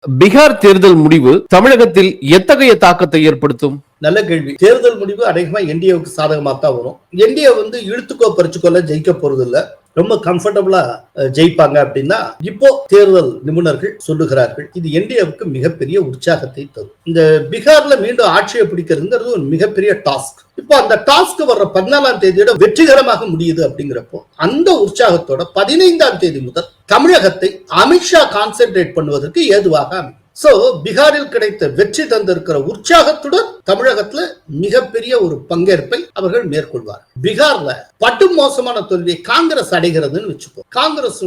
பீகார் தேர்தல் முடிவு தமிழகத்தில் எத்தகைய தாக்கத்தை ஏற்படுத்தும்? நல்ல கேள்வி. தேர்தல் முடிவு அநேகமா என்டிஏவுக்கு சாதகமா தான் வரும். என்டிஏ இழுத்துக்கோ பறிச்சுக்கோல ஜெயிக்க போறது இல்ல. ரொம்ப கம்ஃபர்டபுளா ஜெயிப்பாங்க அப்படின்னா இப்போ தேர்தல் நிபுணர்கள் சொல்லுகிறார்கள். இது என்டிஏவுக்கு மிகப்பெரிய உற்சாகத்தை தரும். இந்த பீகார்ல மீண்டும் ஆட்சியை பிடிக்கிறதுங்கிறது ஒரு மிகப்பெரிய டாஸ்க். இப்போ அந்த டாஸ்க் வர்ற 14ஆம் தேதியோட வெற்றிகரமாக முடியுது அப்படிங்கிறப்போ அந்த உற்சாகத்தோட 15ஆம் தேதி முதல் தமிழகத்தை அமித்ஷா கான்சென்ட்ரேட் பண்ணுவதற்கு ஏதுவாக அமையும். சோ பீகாரில் கிடைத்த வெற்றி தந்திருக்கிற உற்சாகத்துடன் தமிழகத்துல மிகப்பெரிய ஒரு பங்கேற்பை அவர்கள் மேற்கொள்வார். பீகார்ல படு மோசமான தோல்வியை காங்கிரஸ் அடைகிறதுன்னு வச்சுப்போம். காங்கிரஸ்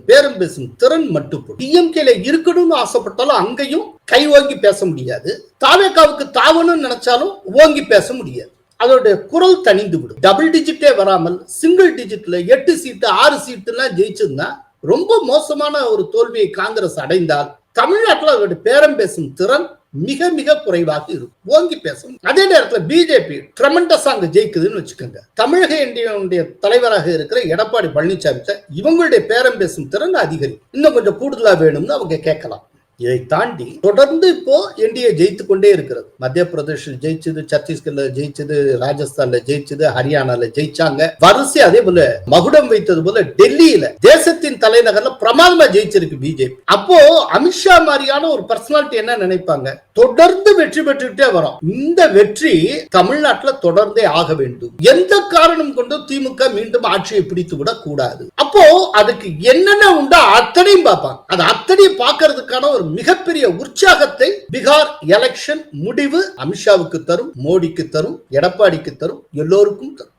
பேரம் பேசும் திறன் மட்டும் டிஎம்கேல இருக்கணும்னு ஆசைப்பட்டாலும் அங்கேயும் கை ஓங்கி பேச முடியாது. தாவேகாவுக்கு தாவணும்னு நினைச்சாலும் ஓங்கி பேச முடியாது. அதோட குரல் தணிந்து விடும். டபுள் டிஜிட்டே வராமல் சிங்கிள் டிஜிட்ல 8 சீட்டு 6 சீட்டு எல்லாம் ஜெயிச்சிருந்தா ரொம்ப மோசமான ஒரு தோல்வியை காங்கிரஸ் அடைந்தால் தமிழ்நாட்டில் அவருடைய பேரம் பேசும் திறன் மிக மிக குறைவாக இருக்கும். ஓங்கி பேசும். அதே நேரத்தில் பிஜேபி ட்ரெமெண்டஸா அங்க ஜெயிக்குதுன்னு வச்சுக்கோங்க. தமிழக என்டிஏ தலைவராக இருக்கிற எடப்பாடி பழனிசாமி இவங்களுடைய பேரம் பேசும் திறன் அதிகரிக்கும். இன்னும் கொஞ்சம் கூடுதலா வேணும்னு அவங்க கேட்கலாம். இதை தாண்டி தொடர்ந்து இப்போ என்டிஏ ஜெயித்து கொண்டே இருக்கிறது. மத்திய பிரதேசில் ஜெயிச்சது, சத்தீஸ்கர்ல ஜெயிச்சது, ராஜஸ்தான்ல ஜெயிச்சது, ஹரியானால ஜெயிச்சாங்க. வரிசை அதே போல மகுடம் வைத்தது போல டெல்லியில தேசத்தின் தலைநகர்ல பிரமாதமா ஜெயிச்சிருக்கு பிஜேபி. அப்போ அமித்ஷா மாதிரியான ஒரு பர்சனாலிட்டி என்ன நினைப்பாங்க, தொடர்ந்து வெற்றி பெற்றுட்டே வரும். இந்த வெற்றி தமிழ்நாட்டுல தொடர்ந்தே ஆக வேண்டும். எந்த காரணம் கொண்டு திமுக மீண்டும் ஆட்சியை பிடித்து விட கூடாது. அப்போ அதுக்கு என்னென்ன உண்டோ அத்தனையும் பார்ப்பாங்க. அது அத்தனையும் பார்க்கறதுக்கான ஒரு மிகப்பெரிய உற்சாகத்தை பீகார் எலெக்ஷன் முடிவு அமித்ஷாவுக்கு தரும், மோடிக்கு தரும், எடப்பாடிக்கு தரும், எல்லோருக்கும் தரும்.